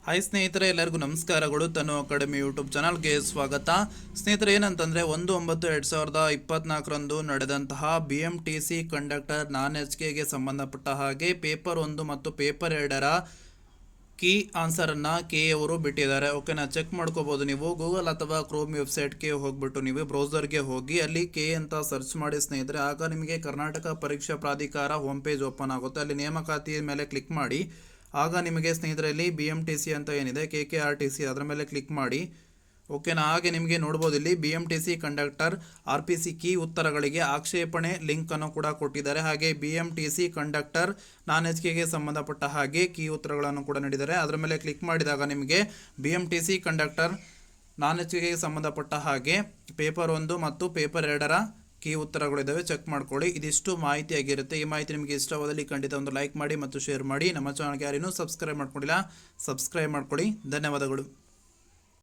Hi ಸ್ನೇಹಿತರೆ, ಎಲ್ಲರಿಗೂ ನಮಸ್ಕಾರಗಳು. ತನು ಅಕಾಡೆಮಿ ಯೂಟ್ಯೂಬ್ ಚಾನಲ್ಗೆ ಸ್ವಾಗತ. ಸ್ನೇಹಿತರೆ, ಏನಂತಂದರೆ 1/9/2024 ನಡೆದಂತಹ BMTC ಕಂಡಕ್ಟರ್ ನಾನ್ HKಗೆ ಸಂಬಂಧಪಟ್ಟ ಹಾಗೆ ಪೇಪರ್ 1 ಮತ್ತು ಪೇಪರ್ 2ರ ಕೀ ಆನ್ಸರನ್ನು ಕೆ ಅವರು ಬಿಟ್ಟಿದ್ದಾರೆ. ಓಕೆನಾ, ಚೆಕ್ ಮಾಡ್ಕೋಬೋದು. ನೀವು ಗೂಗಲ್ ಅಥವಾ ಕ್ರೋಮ್ ವೆಬ್ಸೈಟ್ಗೆ ಹೋಗ್ಬಿಟ್ಟು ನೀವು ಬ್ರೌಸರ್ಗೆ ಹೋಗಿ ಅಲ್ಲಿ ಕೆ ಅಂತ ಸರ್ಚ್ ಮಾಡಿ ಸ್ನೇಹಿತರೆ. ಆಗ ನಿಮಗೆ ಕರ್ನಾಟಕ ಪರೀಕ್ಷಾ ಪ್ರಾಧಿಕಾರ ಹೋಮ್ ಪೇಜ್ ಓಪನ್ ಆಗುತ್ತೆ. ಅಲ್ಲಿ ನೇಮಕಾತಿ ಮೇಲೆ ಕ್ಲಿಕ್ ಮಾಡಿ. ಆಗ ನಿಮಗೆ ಸ್ನೇಹಿತರಲ್ಲಿ BMTC ಅಂತ ಏನಿದೆ KKRTC ಅದರ ಮೇಲೆ ಕ್ಲಿಕ್ ಮಾಡಿ. ಓಕೆನಾ, ಹಾಗೆ ನಿಮಗೆ ನೋಡ್ಬೋದು ಇಲ್ಲಿ BMTC ಕಂಡಕ್ಟರ್ RPC ಕೀ ಉತ್ತರಗಳಿಗೆ ಆಕ್ಷೇಪಣೆ ಲಿಂಕನ್ನು ಕೂಡ ಕೊಟ್ಟಿದ್ದಾರೆ. ಹಾಗೆ BMTC ಕಂಡಕ್ಟರ್ ನಾನ್ HKಗೆ ಸಂಬಂಧಪಟ್ಟ ಹಾಗೆ ಕೀ ಉತ್ತರಗಳನ್ನು ಕೂಡ ನೀಡಿದ್ದಾರೆ. ಅದರ ಮೇಲೆ ಕ್ಲಿಕ್ ಮಾಡಿದಾಗ ನಿಮಗೆ BMTC ಕಂಡಕ್ಟರ್ ನಾನ್ HKಗೆ ಸಂಬಂಧಪಟ್ಟ ಹಾಗೆ ಪೇಪರ್ 1 ಮತ್ತು ಪೇಪರ್ 2ರ ಕೀ ಉತ್ತರಗಳಿದ್ದಾವೆ. ಚೆಕ್ ಮಾಡ್ಕೊಳ್ಳಿ. ಇದಿಷ್ಟು ಮಾಹಿತಿಯಾಗಿರುತ್ತೆ. ಈ ಮಾಹಿತಿ ನಿಮಗೆ ಇಷ್ಟವಾದಲ್ಲಿ ಖಂಡಿತ ಒಂದು ಲೈಕ್ ಮಾಡಿ ಮತ್ತು ಶೇರ್ ಮಾಡಿ. ನಮ್ಮ ಚಾನಲ್ಗೆ ಯಾರೇನೂ ಸಬ್ಸ್ಕ್ರೈಬ್ ಮಾಡ್ಕೊಂಡಿಲ್ಲ, ಸಬ್ಸ್ಕ್ರೈಬ್ ಮಾಡ್ಕೊಳ್ಳಿ. ಧನ್ಯವಾದಗಳು.